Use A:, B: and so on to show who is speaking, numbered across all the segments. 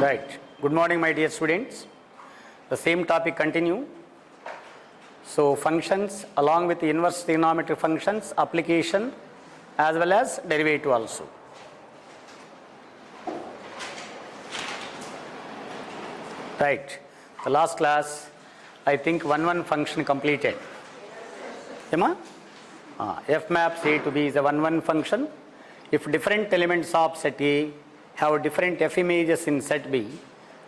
A: Right. Good morning, my dear students. The same topic continue. So, functions along with the inverse trigonometric functions, application as well as derivative also. Right. The last class, I think one function completed. Emma? F maps A to B is a one function. If different elements of set A have different F images in set B,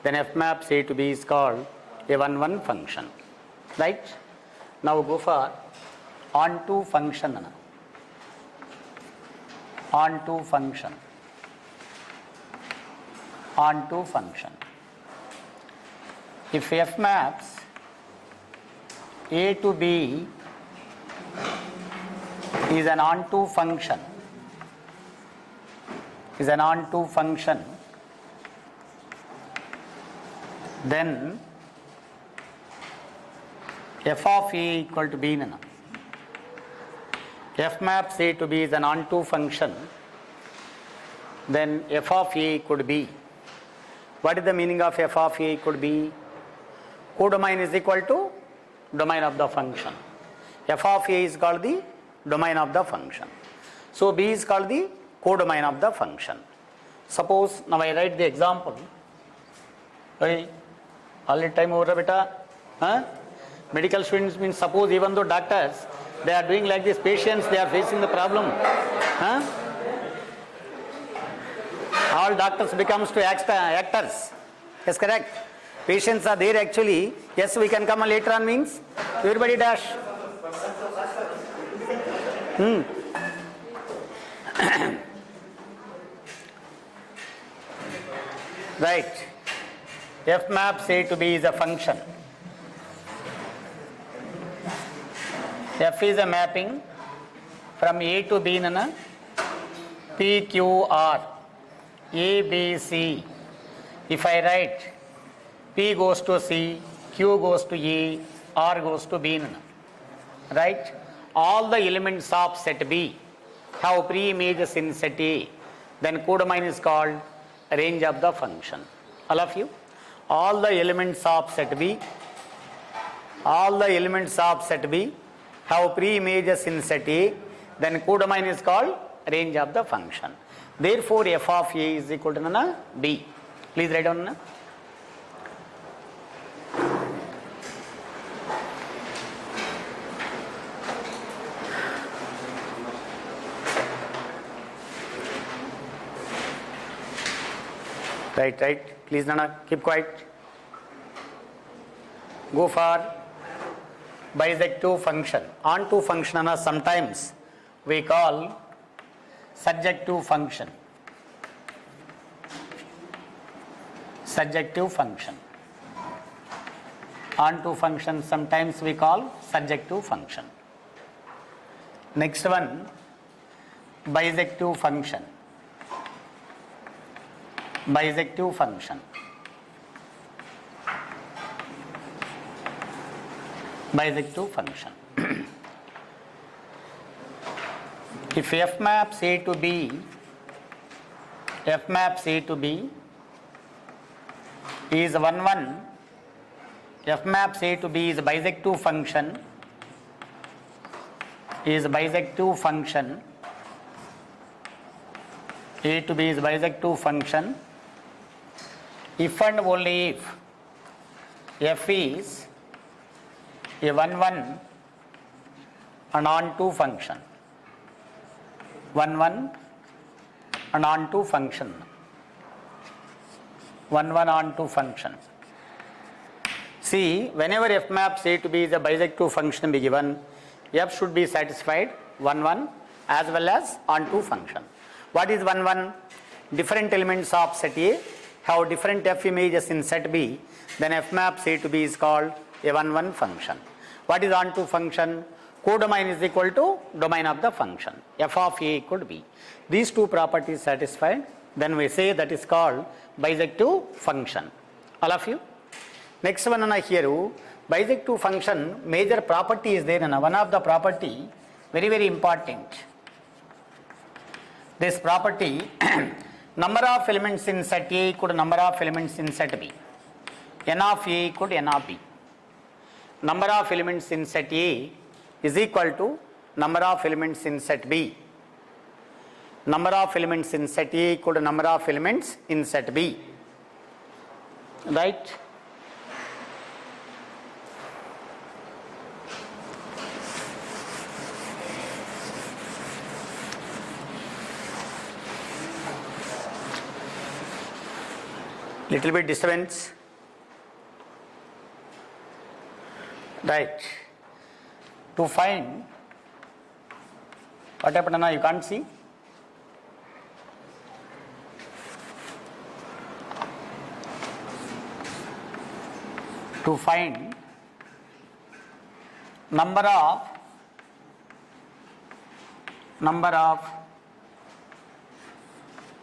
A: then F maps A to B is called a one function. Right? Now go for onto function. Onto function. Onto function. If F maps A to B is an onto function, then f of A equal to B. F maps A to B is an onto function, then f of A equal to B. What is the meaning of f of A equal to B? Codomain is equal to domain of the function. F of A is called the domain of the function. So B is called the codomain of the function. Suppose now I write the example. Hey, all time over beta. Medical students means suppose even though doctors they are doing like this, patients they are facing the problem. All doctors becomes to actors. Yes, correct. Patients are there actually. Yes, we can come later on means everybody dash. Right. F maps A to B is a function. F is a mapping from A to B nana P Q R A B C. If I write P goes to C, Q goes to A, R goes to B nana. Right? All the elements of set B have pre-images in set A, then codomain is called range of the function. All of you? All the elements of set B have pre-images in set A, then codomain is called range of the function. Therefore, f of A is equal to B. Please write down. Right. Please, Nana, keep quiet. Go for bisective function. Onto function, sometimes we call surjective function. Surjective function. Onto function, sometimes we call surjective function. Next one, bisective function. Bisective function. Bisective function. If F maps A to B, is 1, F maps A to B is a bisective function, A to B is bisective function, if and only if F is a 1 and onto function. 1 and onto function. 1 onto function. See, whenever F maps A to B is a bisective function be given, F should be satisfied 1 as well as onto function. What is 1? Different elements of set A have different F images in set B, then F maps A to B is called a 1 function. What is onto function? Codomain is equal to domain of the function. F of A equal to B. These two properties satisfied, then we say that is called bisective function. All of you? Next one here, bisective function, major property is there. One of the property, very important. This property Number of elements in set A equal to number of elements in set B. N of A equal to N of B. Number of elements in set A is equal to number of elements in set B. Number of elements in set A equal to number of elements in set B. Right? Little bit disturbance. Right. To find what happened now, you can't see. To find number of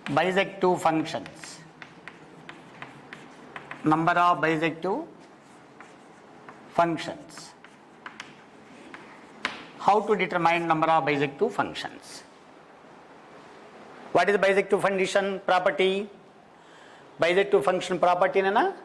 A: bisective functions. Number of bisective functions. How to determine number of bisective functions? What is bisective function property? Bisective function property nana?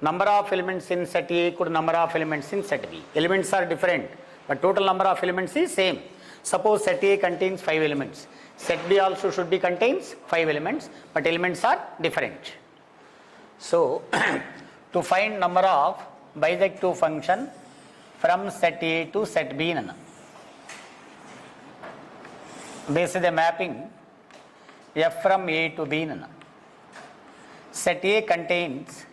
A: Number of elements in set A equal to number of elements in set B. Elements are different, but total number of elements is same. Suppose set A contains 5 elements. Set B also should be contains 5 elements, but elements are different. So, to find number of bisective function from set A to set B, this is a mapping F from A to B. Set A contains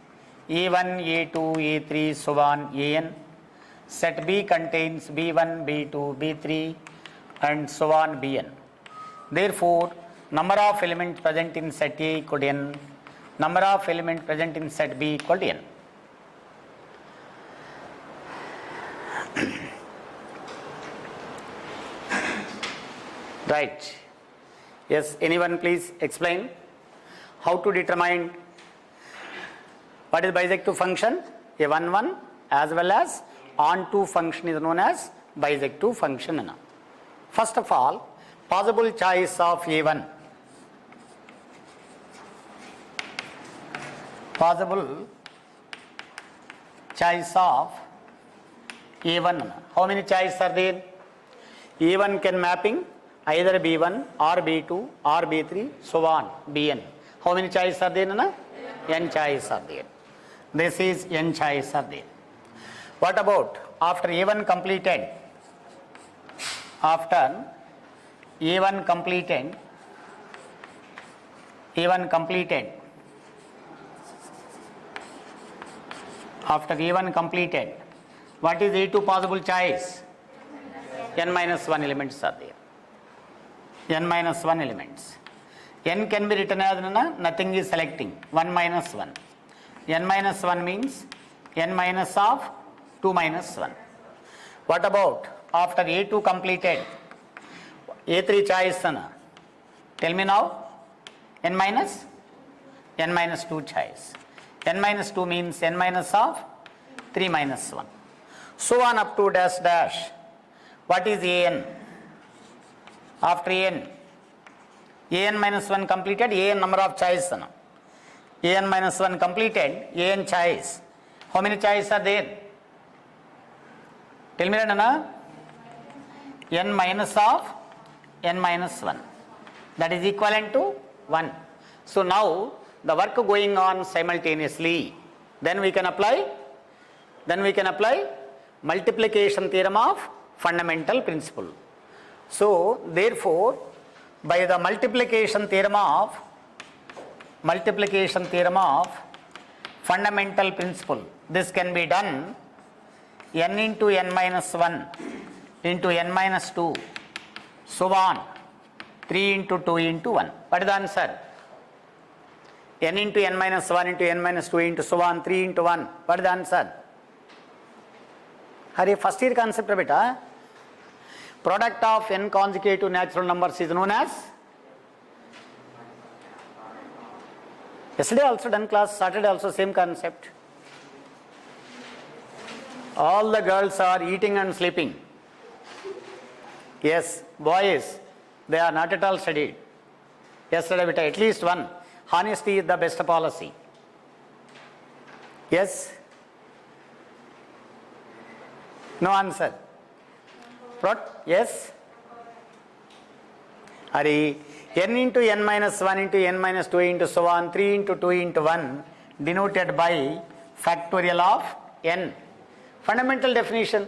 A: A1, A2, A3, so on, An. Set B contains B1, B2, B3, and so on, Bn. Therefore, number of elements present in set A equal to n. Number of elements present in set B equal to n. Right. Yes, anyone please explain how to determine what is bisective function? A 1, 1 as well as onto function is known as bisective function. First of all, possible choice of A1. Possible choice of A1. How many choices are there? A1 can mapping either B1 or B2 or B3, so on, Bn. How many choices are there? N choices are there. This is N choices are there. What about after A1 completed? After A1 completed, after A1 completed, what is A2 possible choice? N minus 1 elements are there. N minus 1 elements. N can be written as nothing is selecting. 1 minus 1. N minus 1 means N minus of 2 minus 1. What about after A2 completed? A3 choice. Tell me now. N minus 2 choice. N minus 2 means N minus of 3 minus 1. So on up to dash dash. What is An? After An minus 1 completed, An number of choice. An minus 1 completed, An choice. How many choices are there? Tell me Nana. N minus of N minus 1. That is equivalent to 1. So now the work going on simultaneously. Then we can apply multiplication theorem of fundamental principle. So therefore, by the multiplication theorem of fundamental principle, this can be done n into n minus 1 into n minus 2, so on, 3 into 2 into 1. What is the answer? N into n minus 1 into n minus 2 into so on, 3 into 1. What is the answer? Hare, first year concept beta. Product of n consecutive natural numbers is known as? Yesterday also done class, Saturday also same concept. All the girls are eating and sleeping. Yes, boys, they are not at all studied. Yes, beta, at least one. Honesty is the best policy. Yes? No answer. Yes? Are n into n minus 1 into n minus 2 into so on, 3 into 2 into 1 denoted by factorial of n. Fundamental definition.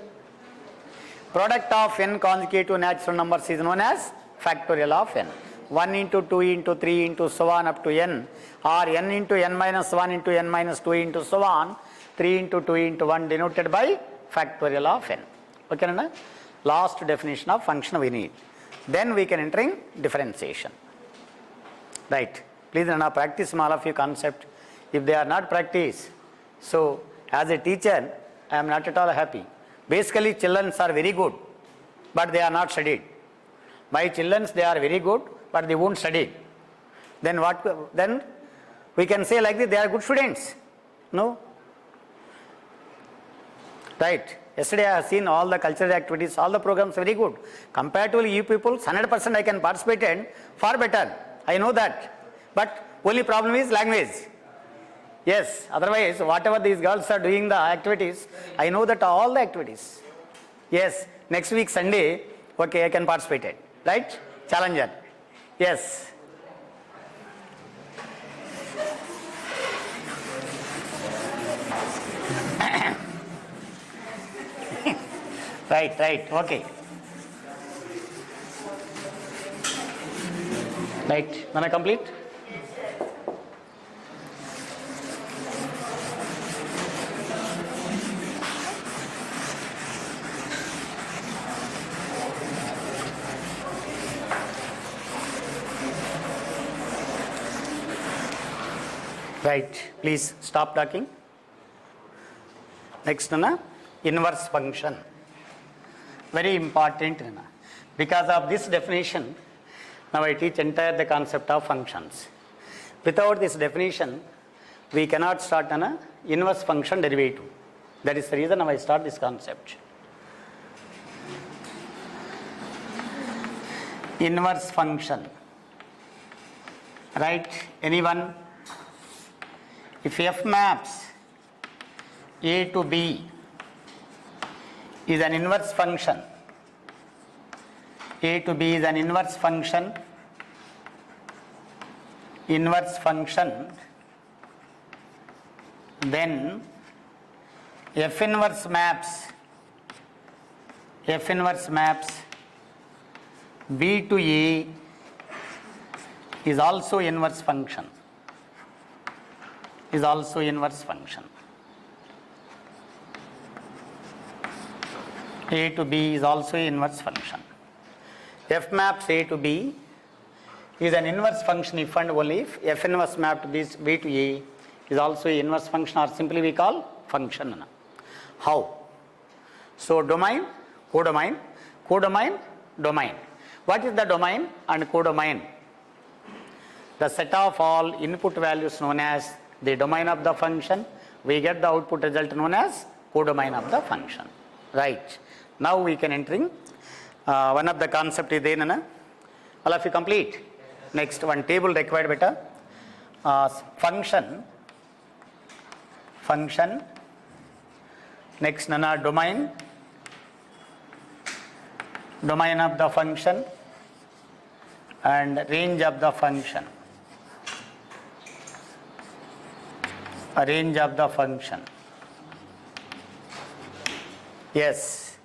A: Product of n consecutive natural numbers is known as factorial of n. 1 into 2 into 3 into so on up to n, or n into n minus 1 into n minus 2 into so on, 3 into 2 into 1 denoted by factorial of n. Okay, Nana? Last definition of function we need. Then we can enter in differentiation. Right. Please, Nana, practice all of your concept. If they are not practiced, so as a teacher, I am not at all happy. Basically, children are very good, but they are not studied. My children, they are very good, but they won't study. Then what? Then we can say like this, they are good students. No? Right. Yesterday I have seen all the cultural activities, all the programs very good. Comparatively, you people, 100% I can participate in, far better. I know that. But only problem is language. Yes, otherwise, whatever these girls are doing the activities, I know that all the activities. Yes, next week Sunday, okay, I can participate in. Right? Challenger. Yes. Right, okay. Right, Nana, complete? Right, please stop talking. Next, Nana, inverse function. Very important, Nana. Because of this definition, now I teach entire the concept of functions. Without this definition, we cannot start an inverse function derivative. That is the reason now I start this concept. Inverse function. Right? Anyone? If f maps a to b is an inverse function, a to b is an inverse function, then f inverse maps b to a is also inverse function. A to b is also inverse function. F maps a to b is an inverse function if and only if f inverse map to b to a is also inverse function, or simply we call function. How? So domain, codomain, domain. What is the domain and codomain? The set of all input values known as the domain of the function. We get the output result known as codomain of the function. Right. Now we can entering one of the concept is there, Nana. All of you complete. Next one table required beta. Function. Next, Nana, domain of the function and range of the function. A range of the function. Yes.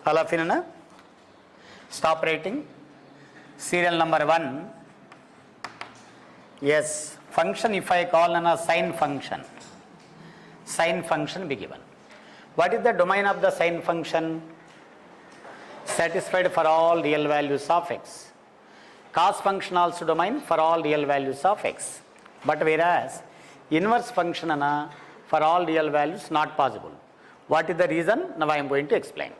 A: All of you, Nana? Stop writing. Serial number 1. Yes. Function, if I call Nana sine function be given. What is the domain of the sine function? Satisfied for all real values of x. Cos function also domain for all real values of x. But whereas inverse function, Nana, for all real values not possible. What is the reason? Now I am going to explain.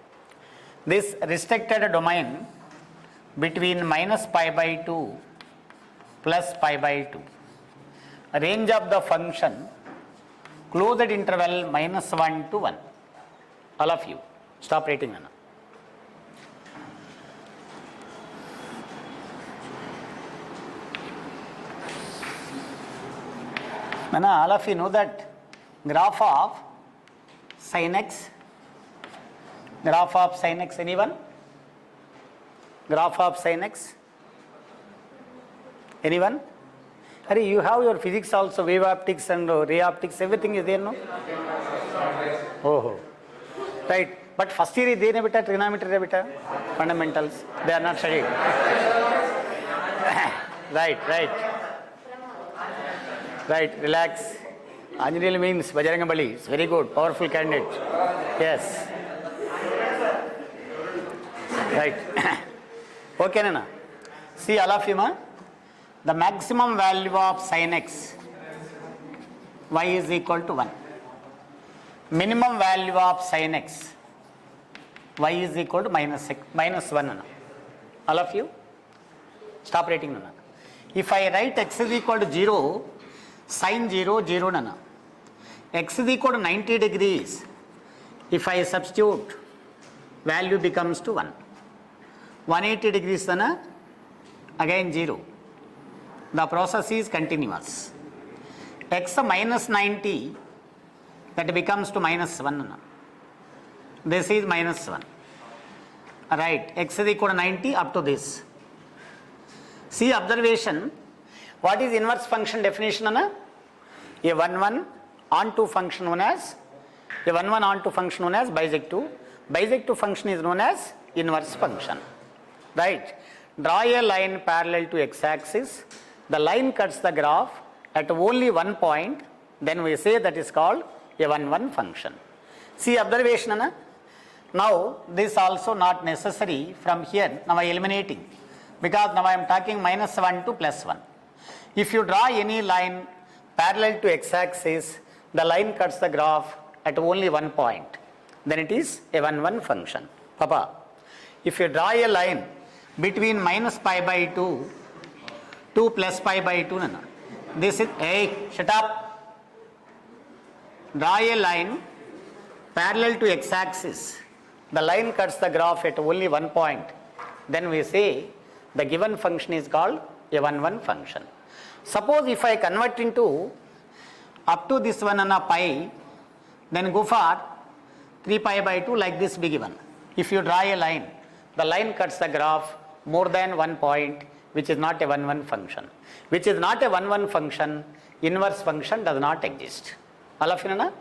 A: This restricted domain between minus pi by 2 plus pi by 2. Range of the function closed interval minus 1 to 1. All of you, stop writing, Nana. Now all of you know that graph of sin x, anyone? Graph of sin x, anyone? Hurry, you have your physics also, wave optics and ray optics, everything is there, no? Oh, right. But first year is there, beta, trigonometry, beta, fundamentals, they are not studied. Right, relax. Anjaneyal means Bajrangabali, it's very good, powerful candidate. Yes. Right. Okay, Nana. See, all of you, ma? The maximum value of sin x, y is equal to 1. Minimum value of sin x, y is equal to minus 1, Nana. All of you? Stop writing, Nana. If I write x is equal to 0, sin 0, 0, Nana. X is equal to 90 degrees. If I substitute, value becomes to 1. 180 degrees, Nana. Again 0. The process is continuous. X minus 90, that becomes to minus 1, Nana. This is minus 1. Right. X is equal to 90 up to this. See observation. What is inverse function definition, Anna? A 1 onto function known as bisective. Bisective function is known as inverse function. Right. Draw a line parallel to x-axis. The line cuts the graph at only one point. Then we say that is called a 1 function. See observation, Anna. Now this also not necessary from here. Now I eliminating, because now I am talking minus 1 to plus 1. If you draw any line parallel to x-axis, the line cuts the graph at only one point. Then it is a 1 function. Papa, if you draw a line between minus pi by 2 to plus pi by 2, Nana, this is, hey, shut up. Draw a line parallel to x-axis. The line cuts the graph at only one point. Then we say the given function is called a 1 function. Suppose if I convert into up to this one and a pi, then go for 3 pi by 2, like this be given. If you draw a line, the line cuts the graph more than one point, which is not a 1 function. Which is not a 1 function, inverse function does not exist. All of you know?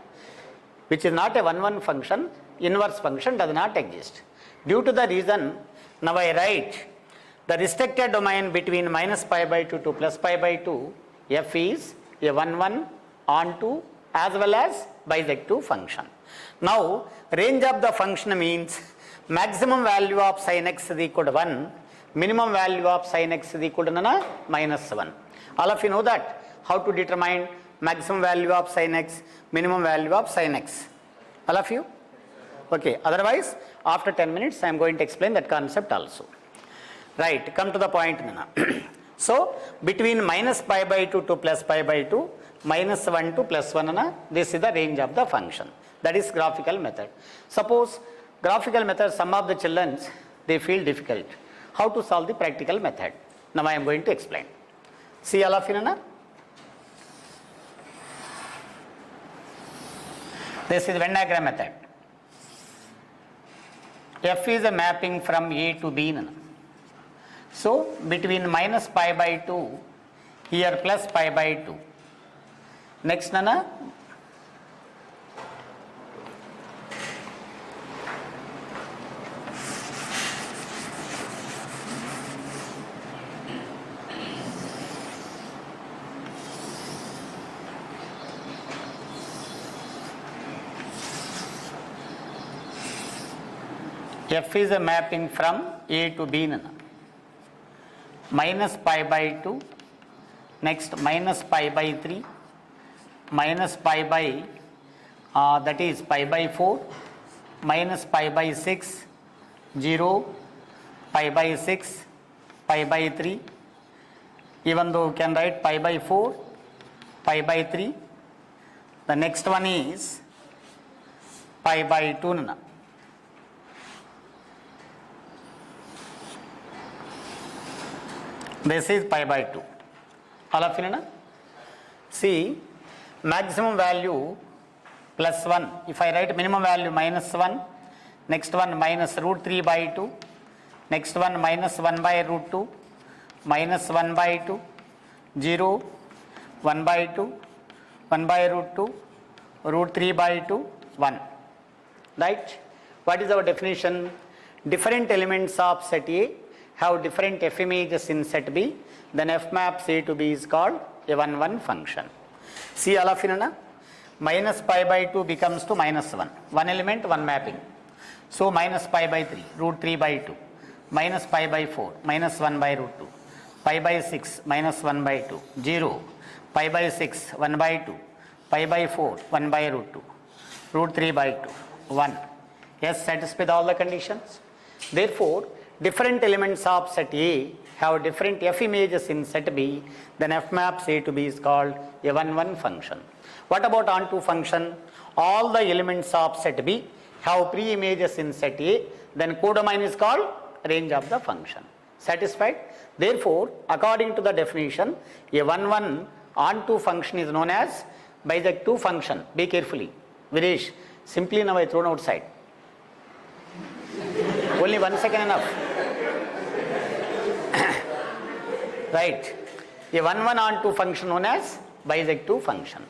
A: Which is not a 1 function, inverse function does not exist. Due to the reason, now I write the restricted domain between minus pi by 2 to plus pi by 2, f is a 1 onto as well as bisective function. Now range of the function means maximum value of sin x is equal to 1, minimum value of sin x is equal to minus 1. All of you know that how to determine maximum value of sin x, minimum value of sin x. All of you? Okay, otherwise after 10 minutes I am going to explain that concept also. Right, come to the point, Nana. So between minus pi by 2 to plus pi by 2, minus 1 to plus 1, Nana, this is the range of the function. That is graphical method. Suppose graphical method, some of the children, they feel difficult. How to solve the practical method? Now I am going to explain. See all of you, Nana? This is Venn diagram method. F is a mapping from A to B, Nana. So between minus pi by 2, here plus pi by 2. Next, Nana, F is a mapping from A to B, Nana. Minus pi by 2, next minus pi by 3, minus pi by, that is pi by 4, minus pi by 6, 0, pi by 6, pi by 3, even though you can write pi by 4, pi by 3. The next one is pi by 2, Nana. This is pi by 2. All of you know? See, maximum value plus 1. If I write minimum value minus 1, next one minus root 3 by 2, next one minus 1 by root 2, minus 1 by 2, 0, 1 by 2, 1 by root 2, root 3 by 2, 1. Right? What is our definition? Different elements of set A have different F images in set B, then F maps A to B is called a 1-1 function. See all of you know? Minus pi by 2 becomes to minus 1. One element, one mapping. So minus pi by 3, root 3 by 2. Minus pi by 4, minus 1 by root 2. Pi by 6, minus 1 by 2. 0. Pi by 6, 1 by 2. Pi by 4, 1 by root 2. Root 3 by 2, 1. Yes, satisfied all the conditions. Therefore, different elements of set A have different F images in set B, then F maps A to B is called a 1-1 function. What about onto function? All the elements of set B have pre-images in set A, then codomain is called range of the function. Satisfied? Therefore, according to the definition, a 1-1 onto function is known as bisective function. Be carefully. Viresh, simply now I thrown outside. Only 1 second enough. Right. A 1-1 onto function known as bisective function.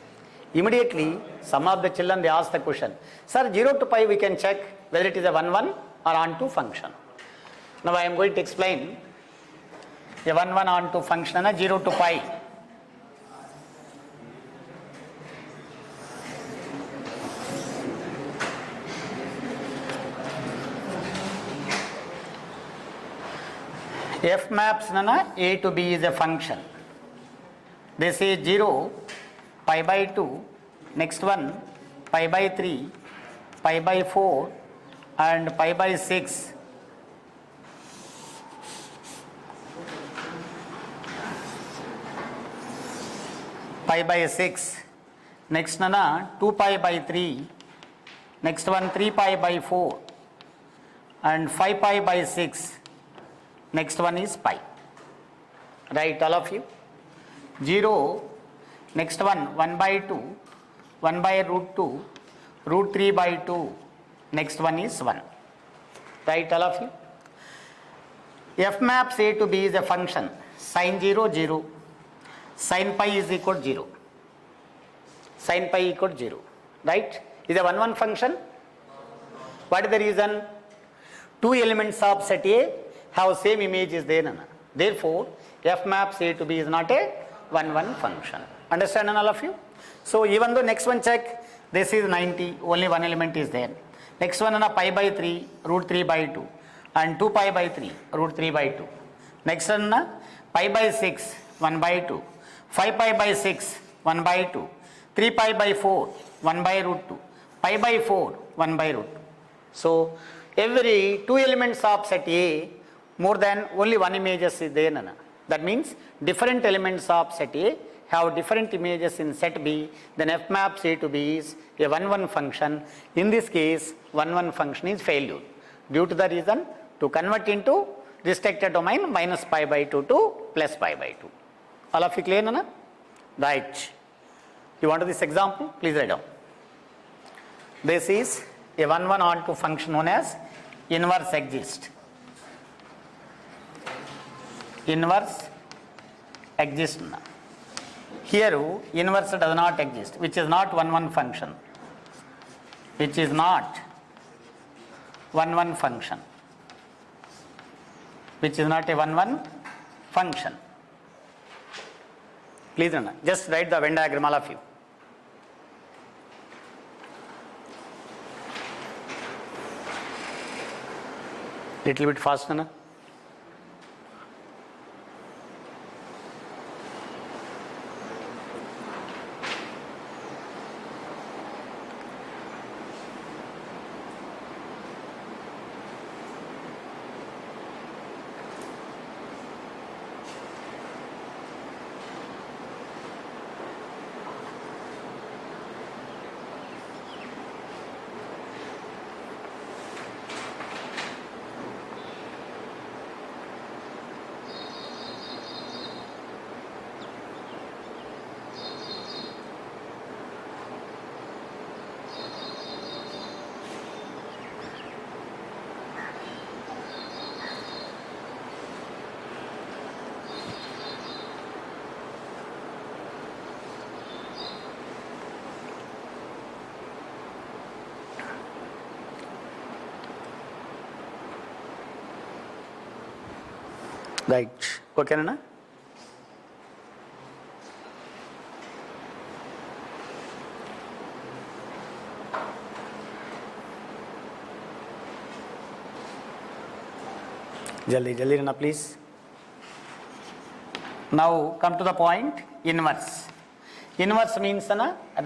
A: Immediately, some of the children they ask the question, sir, 0 to pi we can check whether it is a 1-1 or onto function. Now I am going to explain a 1-1 onto function and a 0 to pi. F maps nana A to B is a function. They say 0, pi by 2, next one pi by 3, pi by 4 and pi by 6. Pi by 6. Next nana 2 pi by 3, next one 3 pi by 4 and 5 pi by 6. Next one is pi. Right, all of you? 0, next one 1 by 2, 1 by root 2, root 3 by 2. Next one is 1. Right, all of you? F maps A to B is a function. Sin 0, 0. Sin pi is equal to 0. Sin pi equal to 0. Right? Is a 1-1 function? What is the reason? Two elements of set A have same image is there. Therefore, F maps A to B is not a 1-1 function. Understand all of you? So, even though next one check, this is 90, only one element is there. Next one pi by 3, root 3 by 2 and 2 pi by 3, root 3 by 2. Next one pi by 6, 1 by 2, 5 pi by 6, 1 by 2, 3 pi by 4, 1 by root 2, pi by 4, 1 by root 2. So, every two elements of set A, more than only one images is there. That means different elements of set A have different images in set B, then F maps A to B is a 1-1 function. In this case, 1-1 function is failure due to the reason to convert into restricted domain minus pi by 2 to plus pi by 2. All of you clear, Nana? Right. You want this example? Please write down. This is a 1-1 onto function known as inverse exist. Inverse exists. Here inverse does not exist, which is not 1-1 function. Which is not 1-1 function. Which is not a 1-1 function. Please just write the Venn diagram, all of you. Little bit faster, na? Right, ఓకేనా? జల్దీ జల్దీ నా please. Now come to the point, inverse. Inverse means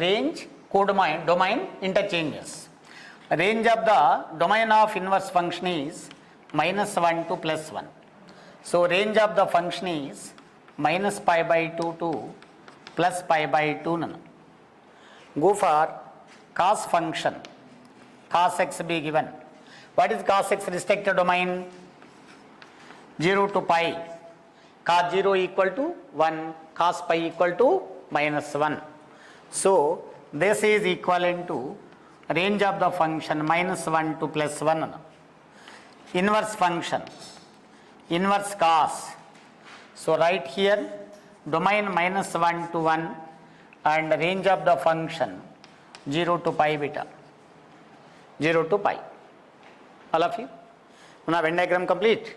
A: range, domain interchanges. Range of the domain of inverse function is -1 to +1. So range of the function is minus pi by 2 to plus pi by 2 nana. Go for cos function, cos x be given. What is cos x restricted domain? 0 to pi. Cos 0 equal to 1, cos pi equal to -1. So this is equivalent to range of the function -1 to +1. Inverse function, inverse cos. So right here domain -1 to 1 and range of the function 0 to pi beta. 0 to pi. All of you? Now Venn diagram complete.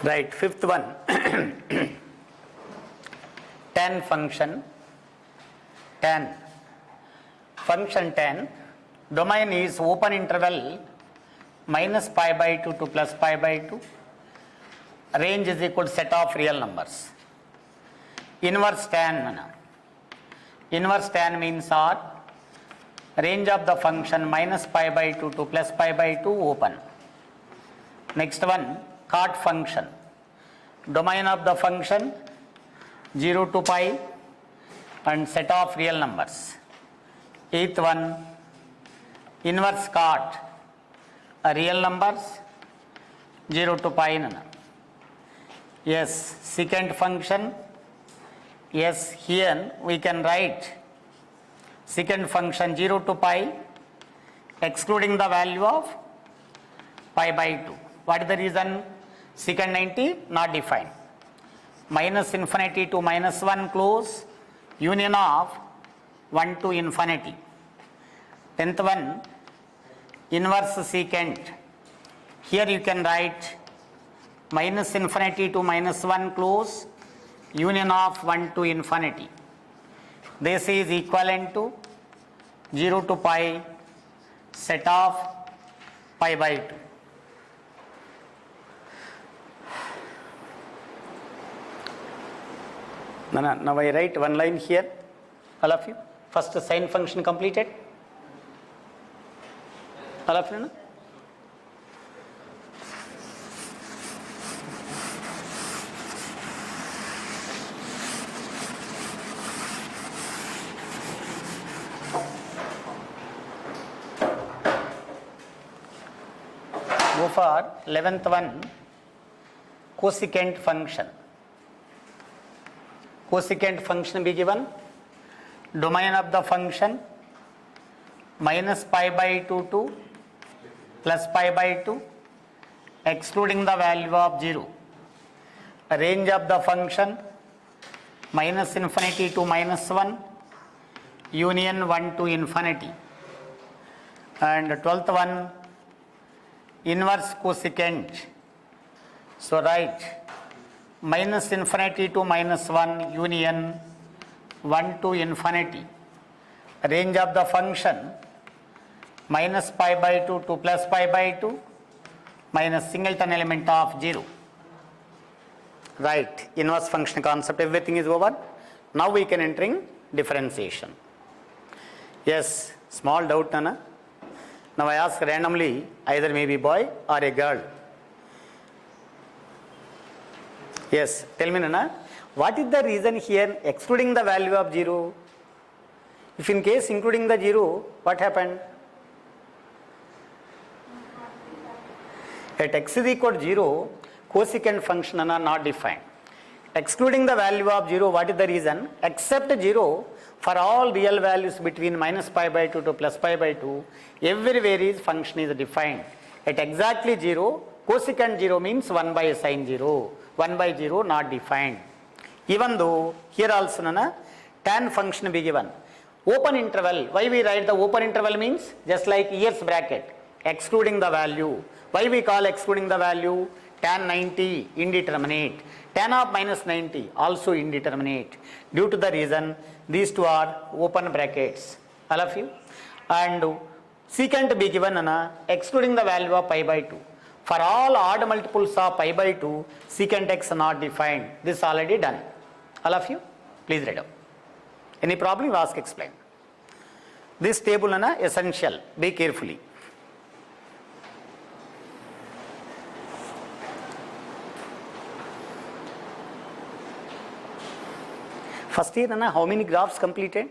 A: Right, fifth one. Tan function. Tan function tan, domain is open interval minus pi by 2 to plus pi by 2. Range is equal to set of real numbers. Inverse tan, inverse tan means R. Range of the function minus pi by 2 to plus pi by 2 open. Next one, cot function. Domain of the function 0 to pi and set of real numbers. Eighth one, inverse cot, real numbers 0 to pi nana. Yes, secant function. Yes, here we can write secant function 0 to pi excluding the value of pi by 2. What is the reason? Secant 90 not defined. Minus infinity to -1 close, union of 1 to infinity. 10th one, inverse secant. Here you can write minus infinity to -1 close, union of 1 to infinity. This is equivalent to 0 to pi set of pi by 2. Now I write one line here, all of you. First sine function completed, all of you. Go for 11th one, cosecant function. Cosecant function be given. Domain of the function minus pi by 2 to plus pi by 2 excluding the value of 0. Range of the function minus infinity to -1, union 1 to infinity. And 12th one, inverse cosecant. So write minus infinity to -1, union 1 to infinity. Range of the function minus pi by 2 to plus pi by 2 minus singleton element of 0. Right, inverse function concept, everything is over. Now we can entering differentiation. Yes, small doubt, Nana. Now I ask randomly, either maybe boy or a girl. Yes, tell me, Nana, what is the reason here excluding the value of 0? If in case including the 0, what happened? At x is equal to 0, cosecant function are not defined. Excluding the value of 0, what is the reason? Except 0, for all real values between minus pi by 2 to plus pi by 2, everywhere is function is defined. At exactly 0, cosecant 0 means 1 by sine 0. 1 by 0 not defined. Even though here also nana tan function be given. Open interval, why we write the open interval means just like years bracket, excluding the value. Why we call excluding the value? Tan 90 indeterminate, tan of minus 90 also indeterminate. Due to the reason these two are open brackets, all of you. And secant be given excluding the value of pi by 2. For all odd multiples of pi by 2, secant x not defined. This already done. All of you, please read out. Any problem, ask, explain. This table essential, be carefully. First year how many graphs completed?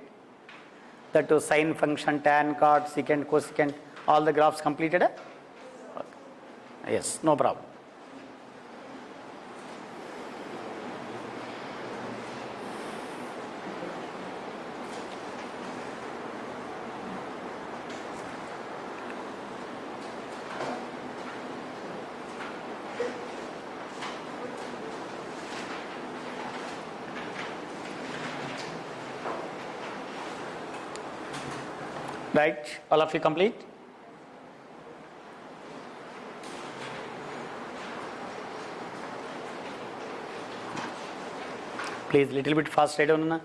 A: That was sine function, tan, cot, secant, cosecant, all the graphs completed? Okay. Yes, no problem. Right, all of you complete? Please little bit fast write down.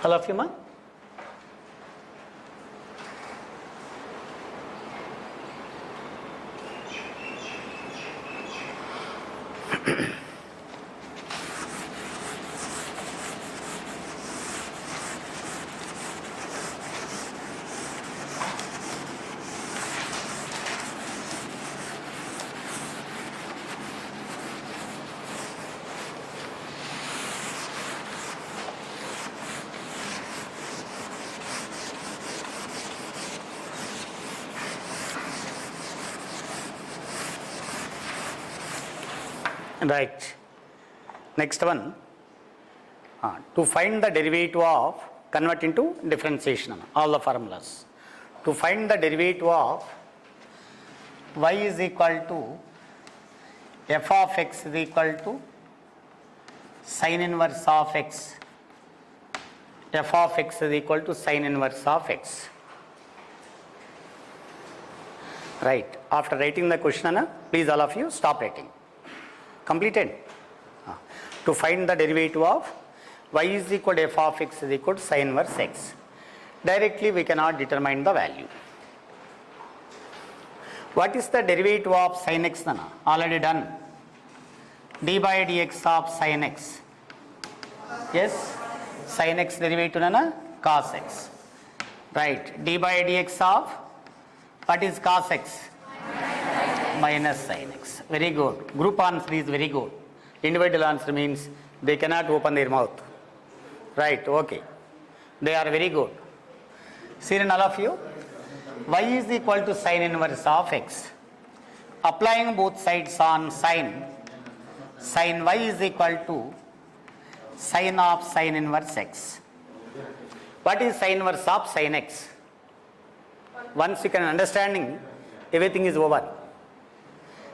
A: All of you, ma? Right. Next one. To find the derivative of, convert into differentiation, all the formulas. To find the derivative of y is equal to f of x is equal to sin inverse of x. F of x is equal to sin inverse of x. Right. After writing the question, please all of you stop writing. Completed? To find the derivative of y is equal to f of x is equal to sin inverse x. Directly we cannot determine the value. What is the derivative of sin x? Already done. D by dx of sin x. Yes? Sin x derivative cos x. Right. D by dx of, what is cos x? Minus sin x. Very good. Group answer is very good. Individual answer means they cannot open their mouth. Right, okay. They are very good. See in all of you, y is equal to sin inverse of x. Applying both sides on sin y is equal to sin of sin inverse x. What is sin inverse of sin x? Once you can understanding, everything is over.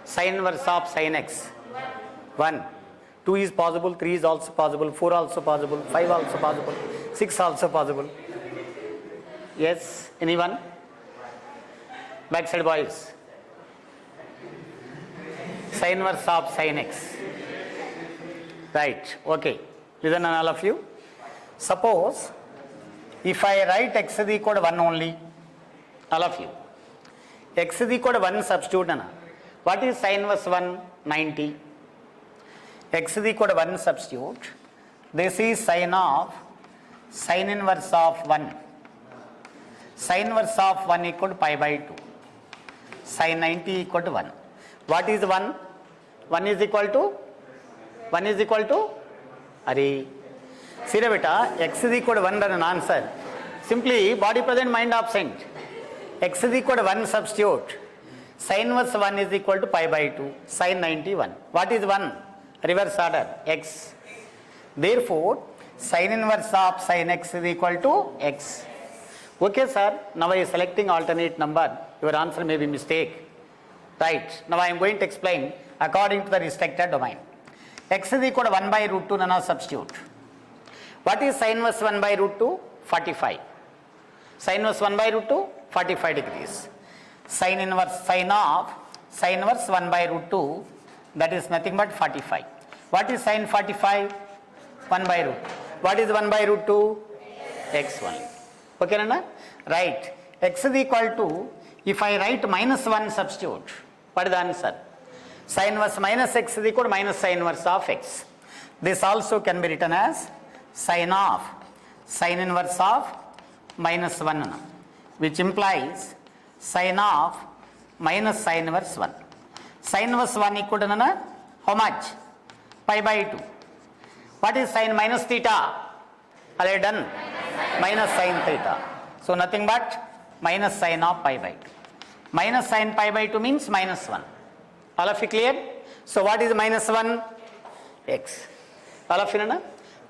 A: Sin inverse of sin x 1. 2 is possible, 3 is also possible, 4 also possible, 5 also possible, 6 also possible. Yes, anyone? Backside boys. Sin inverse of sin x. Right, okay. Listen all of you. Suppose If I write x is equal to 1 only, all of you, x is equal to 1 substitute. What is sin inverse 1? 90. X is equal to 1 substitute. This is sin inverse of 1. Sin inverse of 1 equal to pi by 2. Sin 90 equal to 1. What is 1? 1 is equal to? Are see beta, x is equal to 1 than an answer. Simply body present, mind absent. X is equal to 1 substitute. Sin inverse 1 is equal to pi by 2. Sin 91. What is 1? Reverse order, x. Therefore, sin inverse of sin x is equal to x. Okay, sir. Now I am selecting alternate number. Your answer may be mistake. Right. Now I am going to explain according to the restricted domain. X is equal to 1 by root 2, nana substitute. What is sin inverse 1 by root 2? 45. Sin inverse 1 by root 2? 45 degrees. Sin inverse 1 by root 2, that is nothing but 45. What is sin 45? 1 by root. What is 1 by root 2? X 1. Okay, Nana? Right. X is equal to, if I write minus 1 substitute, what is the answer? Sin inverse minus x is equal to minus sin inverse of x. This also can be written as sin inverse of minus 1, which implies sin of minus sin inverse 1. Sin inverse 1 equal to nana, how much? Pi by 2. What is sin minus theta? Are you done? Minus sin theta. So nothing but minus sin of pi by 2. Minus sin pi by 2 means minus 1. All of you clear? So what is minus 1? X. All of you know?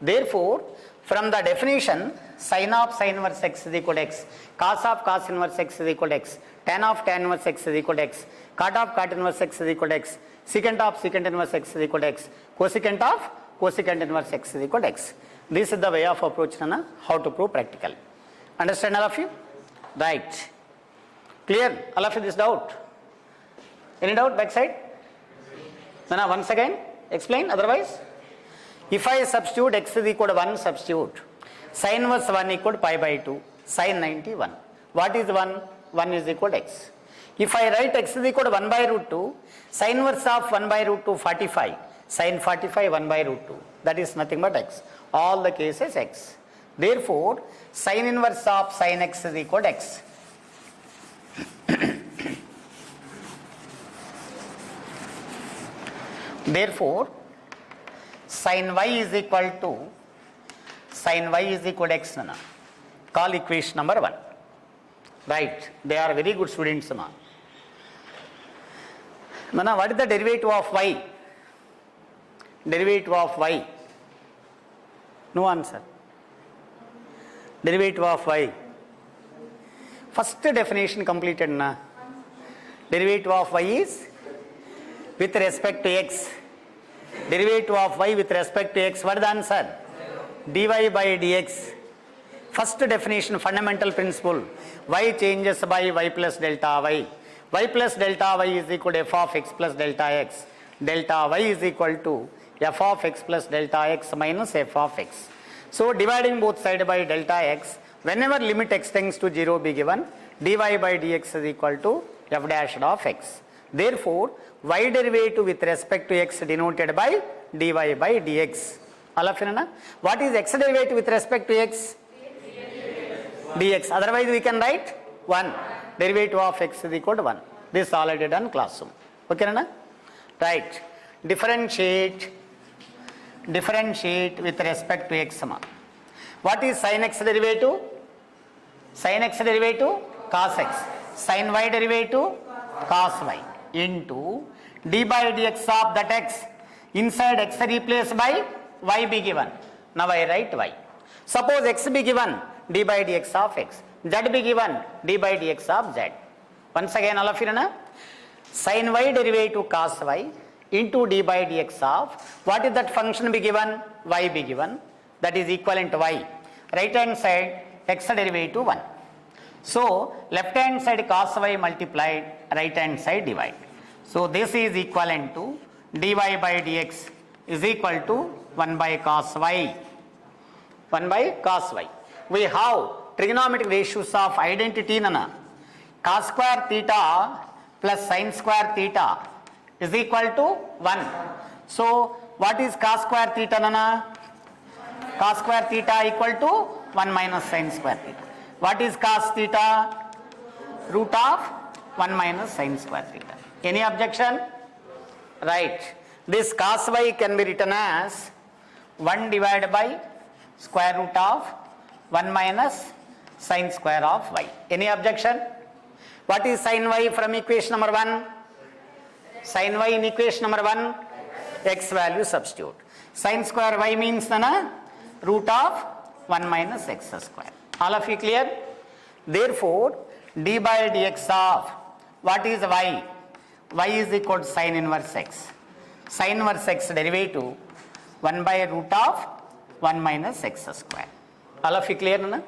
A: Therefore, from the definition, sin of sin inverse x is equal to x, cos of cos inverse x is equal to x, tan of tan inverse x is equal to x, cot of cot inverse x is equal to x, secant of secant inverse x is equal to x, cosecant of cosecant inverse x is equal to x. This is the way of approach, Nana, how to prove practical. Understand all of you? Right. Clear? All of you this doubt? Any doubt backside? Nana, once again, explain otherwise. If I substitute x is equal to 1 substitute, sin inverse 1 equal to pi by 2, sin 91. What is 1? 1 is equal to x. If I write x is equal to 1 by root 2, sin inverse of 1 by root 2, 45. Sin 45, 1 by root 2. That is nothing but x. All the cases x. Therefore, sin inverse of sin x is equal to x. Therefore, sin y is equal to x, Nana. Call equation number 1. Right. They are very good students, Nana. Nana, what is the derivative of y? Derivative of y. No answer. Derivative of y. First definition completed, na. Derivative of y is with respect to x. Derivative of y with respect to x. What is the answer? Dy by dx. First definition, fundamental principle. Y changes by y plus delta y. Y plus delta y is equal to f of x plus delta x. Delta y is equal to f of x plus delta x minus f of x. So dividing both sides by delta x, whenever limit x tends to 0 be given, dy by dx is equal to f dash of x. Therefore, y derivative with respect to x denoted by dy by dx. All of you know? What is x derivative with respect to x? Dx. Otherwise we can write 1. Derivative of x is equal to 1. This is already done classroom. Okay, Nana? Right. Differentiate with respect to x. What is sin x derivative? Sin x derivative? Cos x. Sin y derivative? Cos y. Into d by dx of that x. Inside x replaced by y be given. Now I write y. Suppose x be given, d by dx of x. Z be given, d by dx of z. Once again, all of you know? Sin y derivative cos y into d by dx of, what is that function be given? Y be given. That is equivalent to y. Right hand side, x derivative 1. So, left hand side cos y multiplied, right hand side divide. So, this is equivalent to dy by dx is equal to 1 by cos y. 1 by cos y. We have trigonometric ratios of identity nana. Cos square theta plus sin square theta is equal to 1. So what is cos square theta nana? Cos square theta equal to 1 minus sin square theta. What is cos theta? Root of 1 minus sin square theta. Any objection? Right. This cos y can be written as 1 divided by square root of 1 minus sin square of y. Any objection? What is sin y from equation number 1? Sin y in equation number 1, x value substitute. Sin square y means root of 1 minus x square. All of you clear? Therefore, d by dx of what is y? Y is equal to sin inverse x. Sin inverse x derivative 1 by root of 1 minus x square. All of you clear?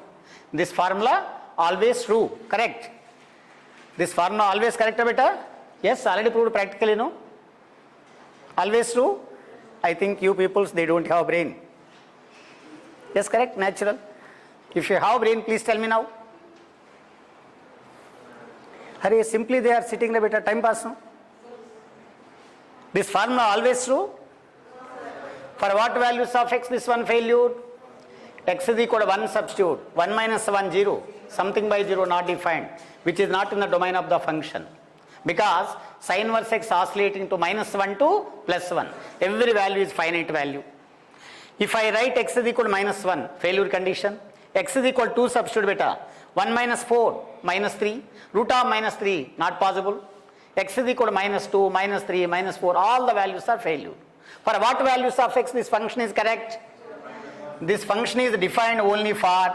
A: This formula always true, correct? This formula always correct, beta? Yes, already proved practically, no? Always true? I think you peoples, they don't have brain. Yes, correct, natural. If you have brain, please tell me now. Hurry, simply they are sitting there, beta, time pass, no? This formula always true? For what values of x this one failure? X is equal to 1 substitute, 1 minus 1, 0, something by 0 not defined, which is not in the domain of the function. Because sin inverse x oscillating to minus 1 to plus 1. Every value is finite value. If I write x is equal to minus 1, failure condition. X is equal to 2 substitute beta. 1 minus 4, minus 3. Root of minus 3, not possible. X is equal to minus 2, minus 3, minus 4. All the values are failure. For what values of x this function is correct? This function is defined only for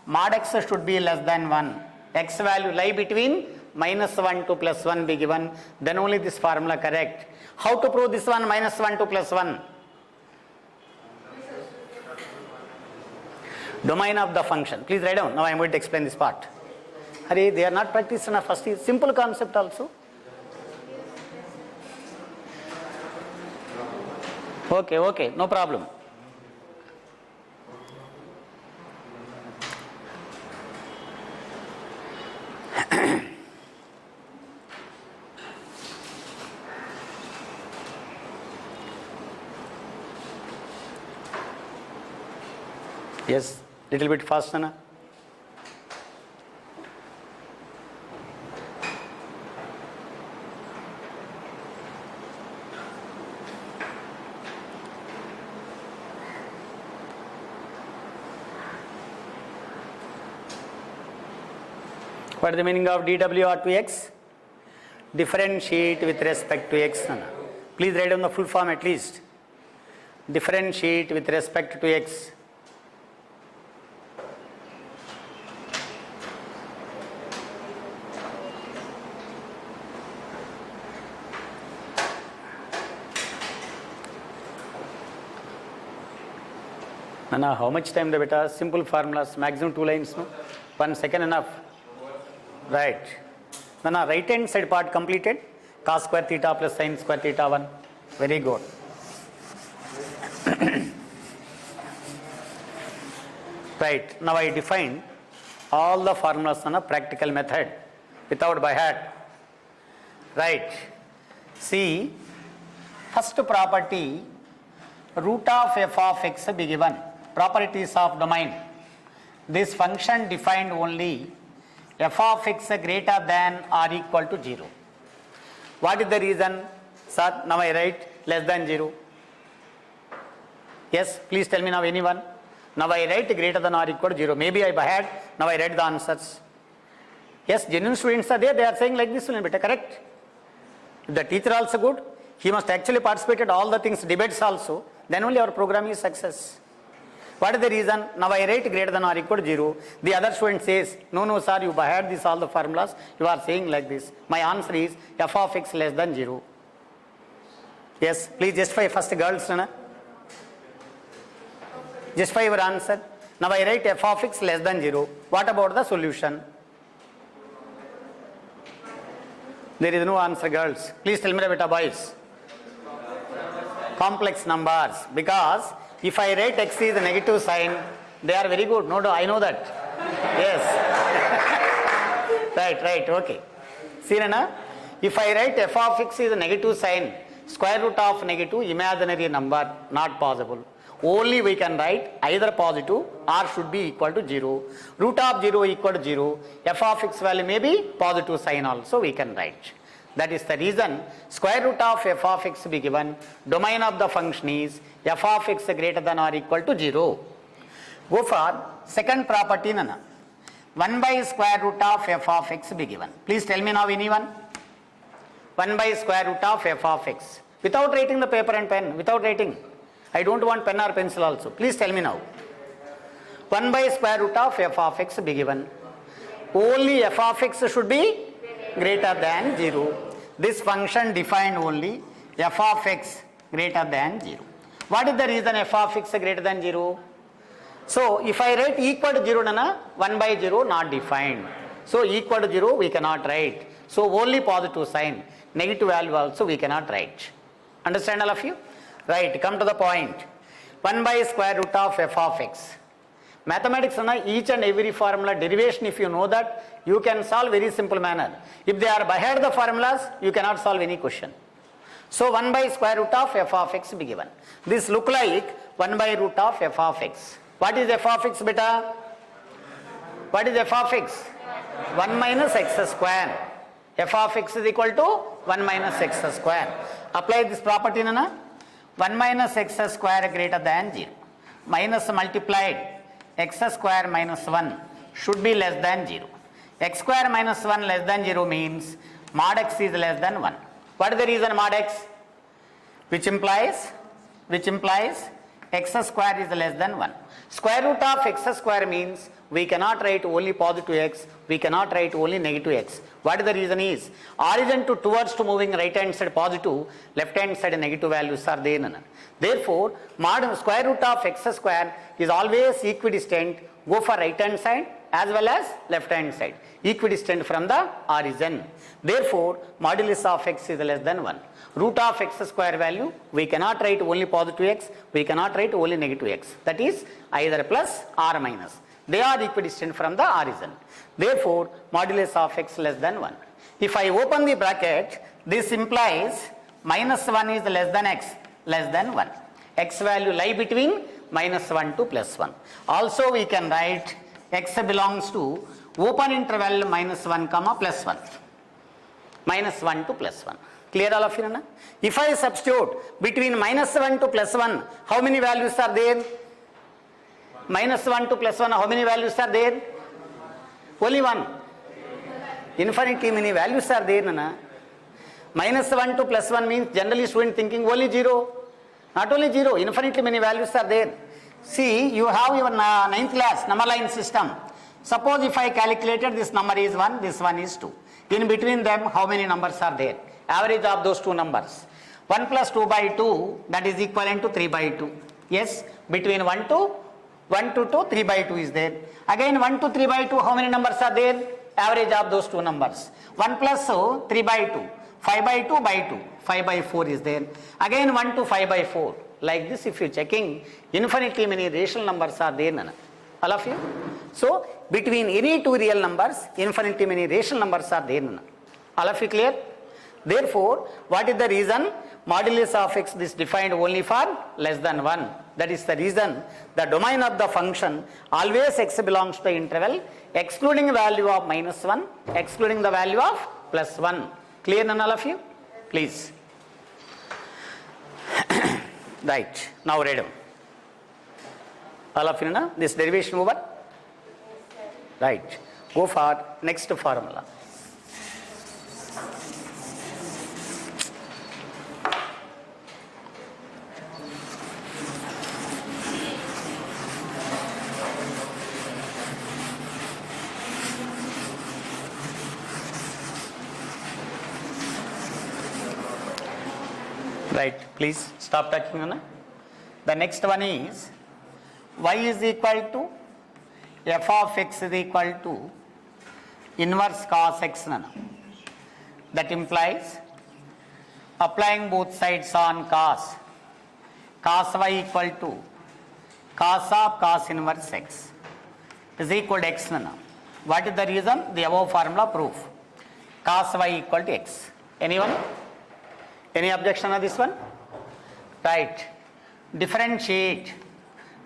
A: mod x should be less than 1. X value lie between minus 1 to plus 1 be given, then only this formula correct. How to prove this one minus 1 to plus 1? Domain of the function. Please write down. Now I am going to explain this part. Hurry, they are not practiced enough. First is simple concept also. Okay, no problem. Yes, little bit faster na. What is the meaning of dWr to x? Differentiate with respect to x. Please write down the full form at least. Differentiate with respect to x. Nana, how much time, beta? Simple formulas, maximum 2 lines, no? 1 second enough. Right. Nana, right hand side part completed. Cos square theta plus sin square theta 1. Very good. Right. Now I defined all the formulas on a practical method without by heart. Right. See, first property, root of f of x be given. Properties of domain. This function defined only f of x greater than or equal to 0. What is the reason? Sir, now I write less than 0. Yes, please tell me now anyone. Now I write greater than or equal to 0. Maybe I had, now I read the answers. Yes, genuine students are there, they are saying like this will be correct. If the teacher also good, he must actually participate in all the things, debates also, then only our program is success. What is the reason? Now I write greater than or equal to 0. The other student says, no sir, you had this all the formulas, you are saying like this. My answer is f of x less than 0. Yes, please justify first girls. Justify your answer. Now I write f of x less than 0. What about the solution? There is no answer, girls. Please tell me, beta boys. Complex numbers, because if I write x is a negative sign, they are very good. No, I know that. Yes. Right, okay. See, Nana, if I write f of x is a negative sign, square root of negative imaginary number, not possible. Only we can write either positive or should be equal to 0. Root of 0 equal to 0. F of x value may be positive sign also we can write. That is the reason square root of f of x be given. Domain of the function is f of x greater than or equal to 0. Go for second property, Nana. 1 by square root of f of x be given. Please tell me now anyone. 1 by square root of f of x. Without writing the paper and pen, without writing. I don't want pen or pencil also. Please tell me now. 1 by square root of f of x be given. Only f of x should be greater than 0. This function defined only f of x greater than 0. What is the reason f of x greater than 0? So if I write equal to 0, Nana, 1 by 0 not defined. So equal to 0 we cannot write. So only positive sign. Negative value also we cannot write. Understand all of you? Right, come to the point. 1 by square root of f of x. Mathematics, each and every formula derivation, if you know that, you can solve very simple manner. If they are by heart the formulas, you cannot solve any question. So 1 by square root of f of x be given. This look like 1 by root of f of x. What is f of x, beta? What is f of x? 1 minus x square. F of x is equal to 1 minus x square. Apply this property, Nana. 1 minus x square greater than 0. Minus multiplied x square minus 1 should be less than 0. X square minus 1 less than 0 means mod x is less than 1. What is the reason mod x? Which implies x square is less than 1. Square root of x square means we cannot write only positive x, we cannot write only negative x. What is the reason is, origin to towards to moving right hand side positive, left hand side negative values are there. Therefore, mod square root of x square is always equidistant, go for right hand side as well as left hand side, equidistant from the origin. Therefore, modulus of x is less than 1. Root of x square value, we cannot write only positive x, we cannot write only negative x. That is either plus or minus. They are equidistant from the origin. Therefore, modulus of x less than 1. If I open the bracket, this implies minus 1 is less than x, less than 1. X value lie between minus 1 to plus 1. Also we can write x belongs to open interval minus 1 comma plus 1. Minus 1 to plus 1. Clear all of you, Nana? If I substitute between minus 1 to plus 1, how many values are there? Minus 1 to plus 1, how many values are there? Only 1. Infinitely many values are there, Nana. Minus 1 to plus 1 means generally student thinking only 0. Not only 0, infinitely many values are there. See, you have your 9th class number line system. Suppose if I calculated this number is 1, this one is 2. In between them, how many numbers are there? Average of those two numbers. 1 plus 2 by 2, that is equivalent to 3 by 2. Yes, between 1 to 2, 3 by 2 is there. Again 1 to 3 by 2, how many numbers are there? Average of those two numbers. 1 plus 3 by 2, 5 by 2 by 2, 5 by 4 is there. Again 1 to 5 by 4. Like this, if you checking, infinitely many rational numbers are there, Nana. All of you? So, between any two real numbers, infinitely many rational numbers are there, Nana. All of you clear? Therefore, what is the reason? Modulus of x is defined only for less than 1. That is the reason the domain of the function always x belongs to the interval excluding value of minus 1, excluding the value of plus 1. Clear, none all of you? Please. Right. Now read them. All of you know this derivation over? Right. Go for next formula. Right, please stop talking. Nana. The next one is y is equal to f of x is equal to inverse cos x. Nana. That implies applying both sides on cos y equal to cos of cos inverse x is equal to x nana. What is the reason? The above formula proof. Cos y equal to x. Anyone? Any objection on this one? Right. Differentiate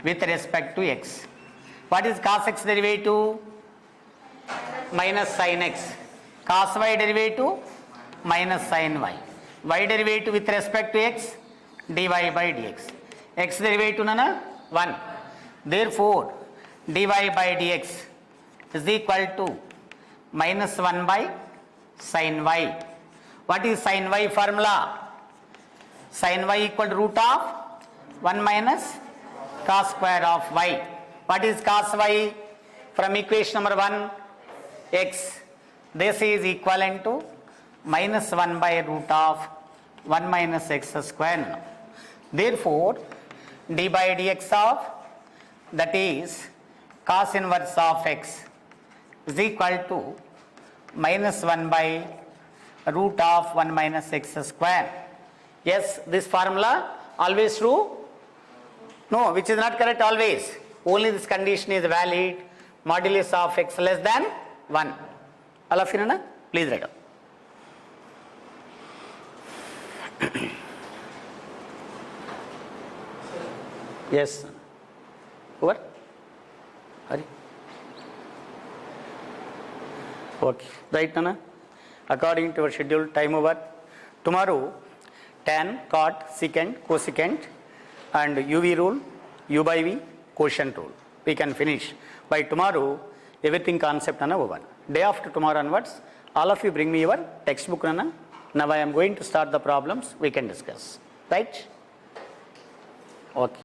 A: with respect to x. What is cos x derivative? Minus sin x. Cos y derivative? Minus sin y. Y derivative with respect to x? Dy by dx. X derivative nana? 1. Therefore, dy by dx is equal to minus 1 by sin y. What is sin y formula? Sin y equal to root of 1 minus cos square of y. What is cos y? From equation number 1, x. This is equivalent to minus 1 by root of 1 minus x square. Therefore, d by dx of, that is cos inverse of x, is equal to minus 1 by root of 1 minus x square. Yes, this formula always true? No, which is not correct always. Only this condition is valid. Modulus of x less than 1. All of you know? Please write down. Yes. Over? Hurry. Okay. Right, Nana? According to our schedule, time over. Tomorrow, tan, cot, secant, cosecant, and UV rule, U by V, quotient rule. We can finish. By tomorrow, everything concept Nana over. Day after tomorrow onwards, all of you bring me your textbook Nana. Now I am going to start the problems. We can discuss. Right? Okay.